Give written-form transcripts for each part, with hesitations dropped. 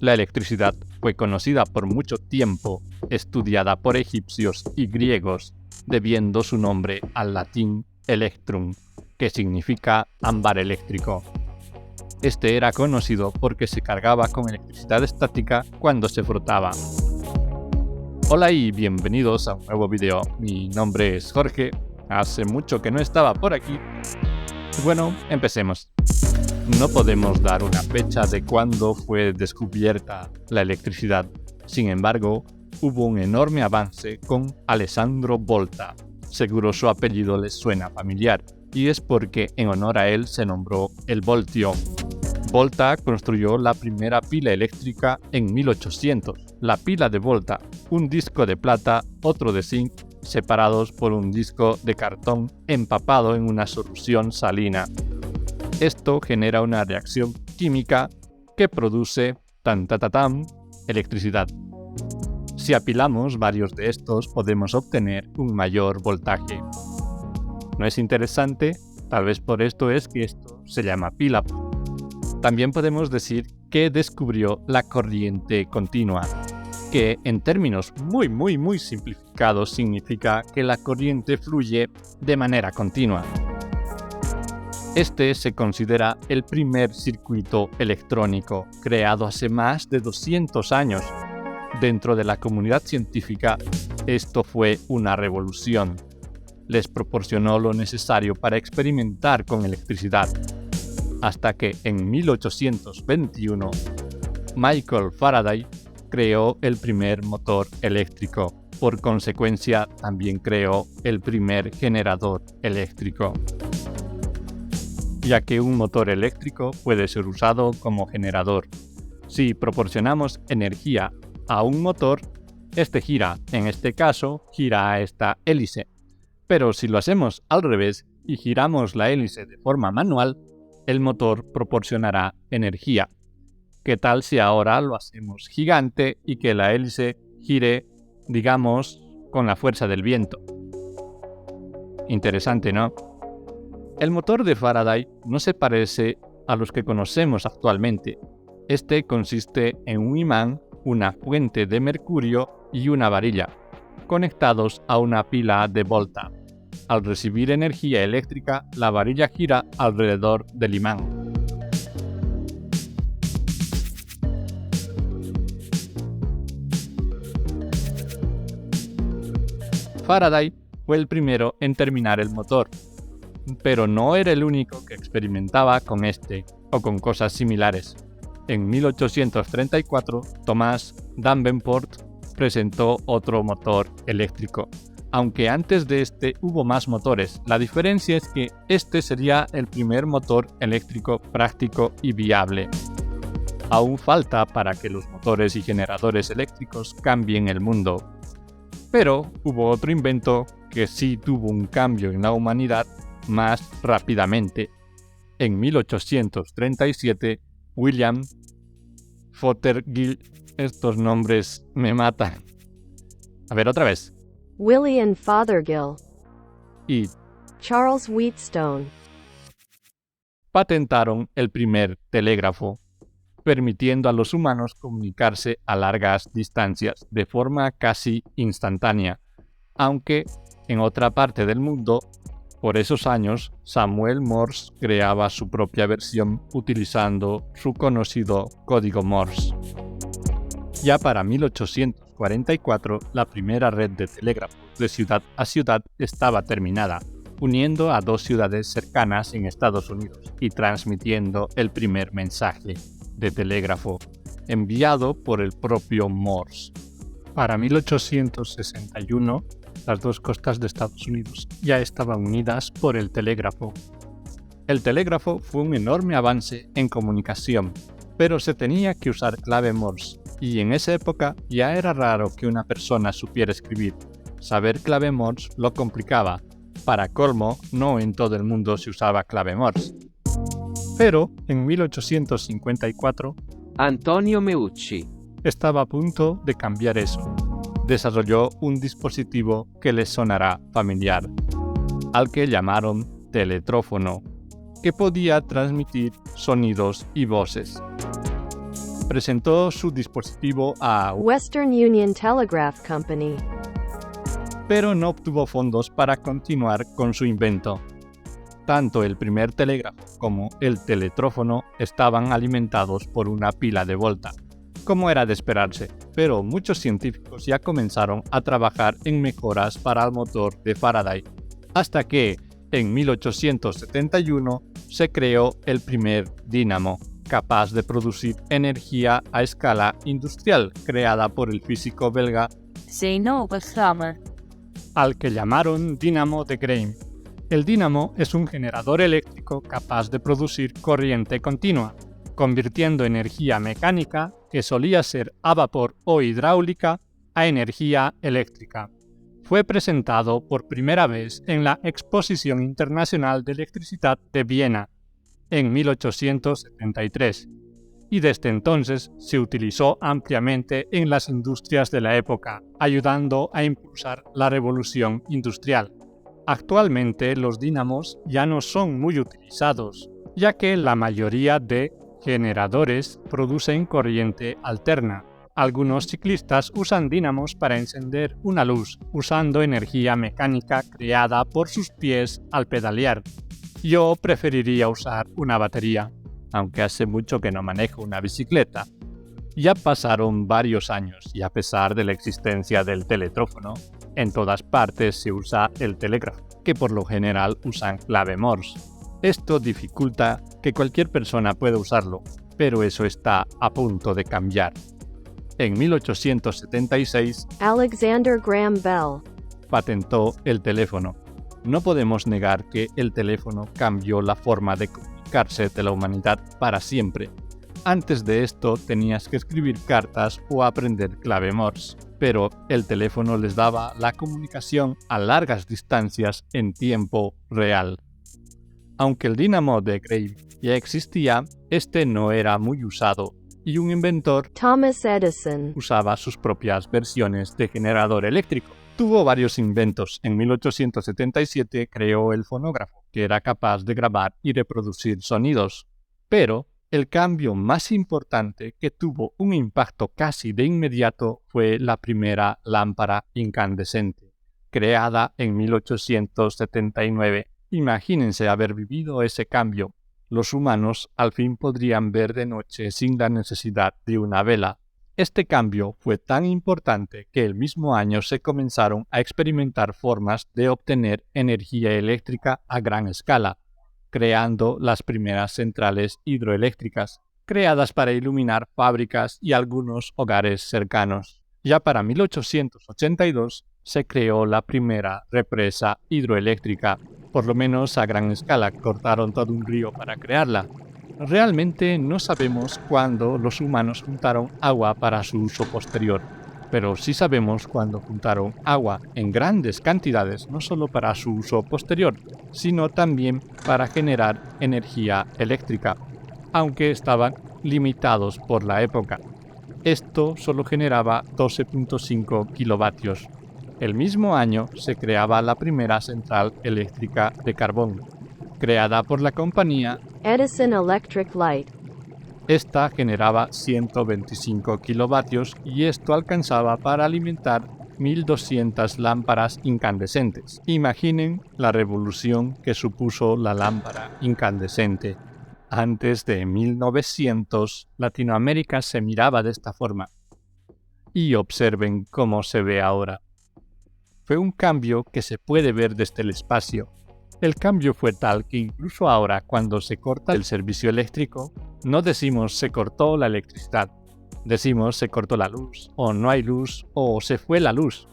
La electricidad fue conocida por mucho tiempo, estudiada por egipcios y griegos, debiendo su nombre al latín electrum, que significa ámbar eléctrico. Este era conocido porque se cargaba con electricidad estática cuando se frotaba. Hola y bienvenidos a un nuevo video. Mi nombre es Jorge. Hace mucho que no estaba por aquí. Bueno, empecemos. No podemos dar una fecha de cuándo fue descubierta la electricidad. Sin embargo, hubo un enorme avance con Alessandro Volta. Seguro su apellido les suena familiar, y es porque en honor a él se nombró el voltio. Volta construyó la primera pila eléctrica en 1800. La pila de Volta, un disco de plata, otro de zinc, separados por un disco de cartón empapado en una solución salina. Esto genera una reacción química que produce electricidad. Si apilamos varios de estos, podemos obtener un mayor voltaje. ¿No es interesante? Tal vez por esto es que esto se llama pila. También podemos decir que descubrió la corriente continua, que en términos muy simplificados significa que la corriente fluye de manera continua. Este se considera el primer circuito electrónico creado hace más de 200 años. Dentro de la comunidad científica, esto fue una revolución. Les proporcionó lo necesario para experimentar con electricidad. Hasta que en 1821, Michael Faraday creó el primer motor eléctrico. Por consecuencia, también creó el primer generador eléctrico, ya que un motor eléctrico puede ser usado como generador. Si proporcionamos energía a un motor, este gira. En este caso, gira a esta hélice. Pero si lo hacemos al revés y giramos la hélice de forma manual, el motor proporcionará energía. ¿Qué tal si ahora lo hacemos gigante y que la hélice gire, digamos, con la fuerza del viento? Interesante, ¿no? El motor de Faraday no se parece a los que conocemos actualmente. Este consiste en un imán, una fuente de mercurio y una varilla, conectados a una pila de Volta. Al recibir energía eléctrica, la varilla gira alrededor del imán. Faraday fue el primero en terminar el motor, pero no era el único que experimentaba con este o con cosas similares. En 1834, Thomas Davenport presentó otro motor eléctrico. Aunque antes de este hubo más motores, la diferencia es que este sería el primer motor eléctrico práctico y viable. Aún falta para que los motores y generadores eléctricos cambien el mundo. Pero hubo otro invento que sí tuvo un cambio en la humanidad más rápidamente. En 1837, William Fothergill, estos nombres me matan. A ver, otra vez. William Fothergill Y Charles Wheatstone patentaron el primer telégrafo, permitiendo a los humanos comunicarse a largas distancias de forma casi instantánea, aunque en otra parte del mundo, por esos años, Samuel Morse creaba su propia versión utilizando su conocido código Morse. Ya para 1844, la primera red de telégrafo de ciudad a ciudad estaba terminada, uniendo a dos ciudades cercanas en Estados Unidos y transmitiendo el primer mensaje de telégrafo, enviado por el propio Morse. Para 1861, las dos costas de Estados Unidos ya estaban unidas por el telégrafo. El telégrafo fue un enorme avance en comunicación, pero se tenía que usar clave Morse, y en esa época ya era raro que una persona supiera escribir. Saber clave Morse lo complicaba. Para colmo, no en todo el mundo se usaba clave Morse. Pero en 1854, Antonio Meucci estaba a punto de cambiar eso. Desarrolló un dispositivo que les sonará familiar, al que llamaron teletrófono, que podía transmitir sonidos y voces. presentó su dispositivo a Western Union Telegraph Company. pero no obtuvo fondos para continuar con su invento. Tanto el primer telégrafo como el teletrófono estaban alimentados por una pila de Volta, como era de esperarse, pero muchos científicos ya comenzaron a trabajar en mejoras para el motor de Faraday, hasta que, en 1871, se creó el primer dínamo, capaz de producir energía a escala industrial, creada por el físico belga, al que llamaron dínamo de Gramme. El dínamo es un generador eléctrico capaz de producir corriente continua, convirtiendo energía mecánica, que solía ser a vapor o hidráulica, a energía eléctrica. Fue presentado por primera vez en la Exposición Internacional de Electricidad de Viena, en 1873, y desde entonces se utilizó ampliamente en las industrias de la época, ayudando a impulsar la revolución industrial. Actualmente los dínamos ya no son muy utilizados, ya que la mayoría de generadores producen corriente alterna. Algunos ciclistas usan dínamos para encender una luz, usando energía mecánica creada por sus pies al pedalear. Yo preferiría usar una batería, aunque hace mucho que no manejo una bicicleta. Ya pasaron varios años y a pesar de la existencia del teletrófono, en todas partes se usa el telégrafo, que por lo general usan clave Morse. Esto dificulta que cualquier persona pueda usarlo, pero eso está a punto de cambiar. En 1876, Alexander Graham Bell. patentó el teléfono. No podemos negar que el teléfono cambió la forma de comunicarse de la humanidad para siempre. Antes de esto tenías que escribir cartas o aprender clave Morse, pero el teléfono les daba la comunicación a largas distancias en tiempo real. Aunque el dínamo de Gray ya existía, este no era muy usado, y un inventor, Thomas Edison. usaba sus propias versiones de generador eléctrico. Tuvo varios inventos. En 1877 creó el fonógrafo, que era capaz de grabar y reproducir sonidos. Pero el cambio más importante, que tuvo un impacto casi de inmediato, fue la primera lámpara incandescente, creada en 1879. Imagínense haber vivido ese cambio. Los humanos al fin podrían ver de noche sin la necesidad de una vela. Este cambio fue tan importante que el mismo año se comenzaron a experimentar formas de obtener energía eléctrica a gran escala, creando las primeras centrales hidroeléctricas, creadas para iluminar fábricas y algunos hogares cercanos. Ya para 1882 se creó la primera represa hidroeléctrica, por lo menos a gran escala. Cortaron todo un río para crearla. Realmente no sabemos cuándo los humanos juntaron agua para su uso posterior, pero sí sabemos cuándo juntaron agua en grandes cantidades, no solo para su uso posterior, sino también para generar energía eléctrica, aunque estaban limitados por la época. Esto solo generaba 12.5 kilovatios. El mismo año se creaba la primera central eléctrica de carbón, creada por la compañía Edison Electric Light. Esta generaba 125 kilovatios y esto alcanzaba para alimentar 1200 lámparas incandescentes. Imaginen la revolución que supuso la lámpara incandescente. Antes de 1900, Latinoamérica se miraba de esta forma. Y observen cómo se ve ahora. Fue un cambio que se puede ver desde el espacio. El cambio fue tal que incluso ahora, cuando se corta el servicio eléctrico, no decimos se cortó la electricidad. Decimos se cortó la luz, o no hay luz, o se fue la luz.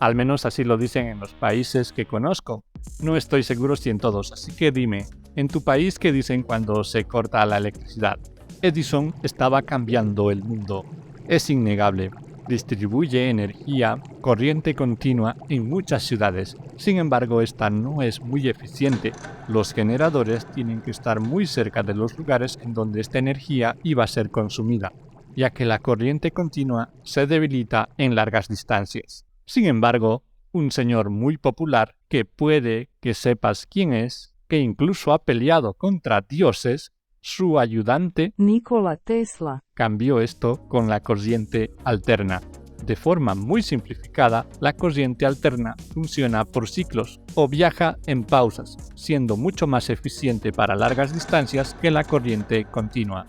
Al menos así lo dicen en los países que conozco. No estoy seguro si en todos, así que dime, ¿en tu país qué dicen cuando se corta la electricidad? Edison estaba cambiando el mundo. Es innegable. Distribuye energía, corriente continua en muchas ciudades. Sin embargo, esta no es muy eficiente. Los generadores tienen que estar muy cerca de los lugares en donde esta energía iba a ser consumida, ya que la corriente continua se debilita en largas distancias. Sin embargo, un señor muy popular, que puede que sepas quién es, que incluso ha peleado contra dioses, Su ayudante Nikola Tesla. cambió esto con la corriente alterna. De forma muy simplificada, la corriente alterna funciona por ciclos o viaja en pausas, siendo mucho más eficiente para largas distancias que la corriente continua.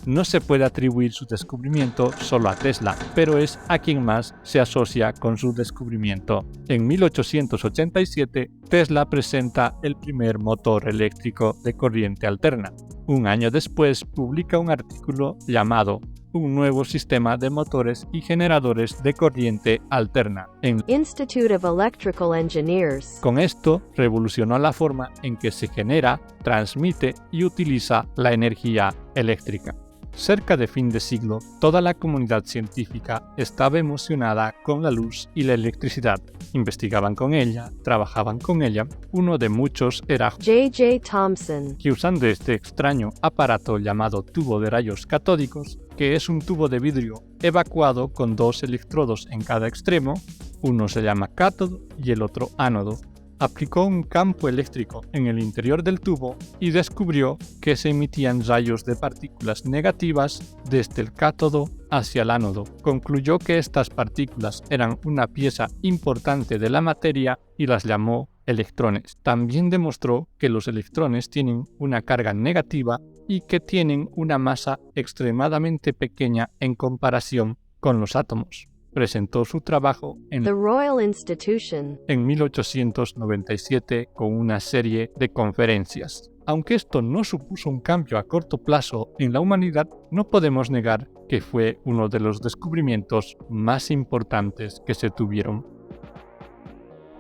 No se puede atribuir su descubrimiento solo a Tesla, pero es a quien más se asocia con su descubrimiento. En 1887, Tesla presenta el primer motor eléctrico de corriente alterna. Un año después, publica un artículo llamado Un nuevo sistema de motores y generadores de corriente alterna. Institute of Electrical Engineers. Con esto, revolucionó la forma en que se genera, transmite y utiliza la energía eléctrica. Cerca de fin de siglo, toda la comunidad científica estaba emocionada con la luz y la electricidad. Investigaban con ella, trabajaban con ella. Uno de muchos era J.J. Thomson. que usando este extraño aparato llamado tubo de rayos catódicos, que es un tubo de vidrio evacuado con dos electrodos en cada extremo, uno se llama cátodo y el otro ánodo, aplicó un campo eléctrico en el interior del tubo y descubrió que se emitían rayos de partículas negativas desde el cátodo hacia el ánodo. Concluyó que estas partículas eran una pieza importante de la materia y las llamó electrones. También demostró que los electrones tienen una carga negativa y que tienen una masa extremadamente pequeña en comparación con los átomos. Presentó su trabajo The Royal Institution. en 1897 con una serie de conferencias. Aunque esto no supuso un cambio a corto plazo en la humanidad, no podemos negar que fue uno de los descubrimientos más importantes que se tuvieron.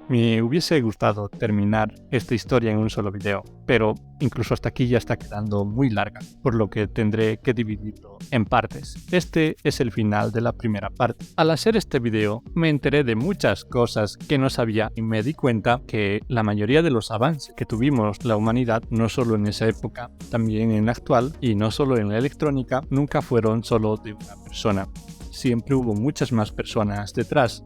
Me hubiese gustado terminar esta historia en un solo video, pero incluso hasta aquí ya está quedando muy larga, por lo que tendré que dividirlo en partes. Este es el final de la primera parte. Al hacer este video me enteré de muchas cosas que no sabía y me di cuenta que la mayoría de los avances que tuvimos la humanidad, no solo en esa época, también en la actual y no solo en la electrónica, nunca fueron solo de una persona. Siempre hubo muchas más personas detrás,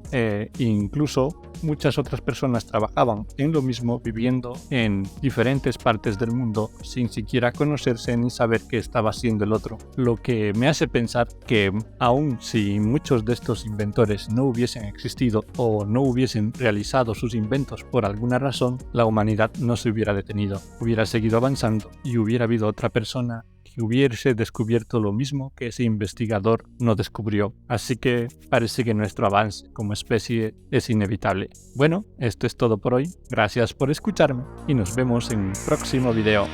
incluso muchas otras personas trabajaban en lo mismo, viviendo en diferentes partes del mundo sin siquiera conocerse ni saber qué estaba haciendo el otro. Lo que me hace pensar que aun si muchos de estos inventores no hubiesen existido o no hubiesen realizado sus inventos por alguna razón, la humanidad no se hubiera detenido, hubiera seguido avanzando y hubiera habido otra persona que hubiese descubierto lo mismo que ese investigador no descubrió. Así que parece que nuestro avance como especie es inevitable. Bueno, esto es todo por hoy. Gracias por escucharme y nos vemos en un próximo video.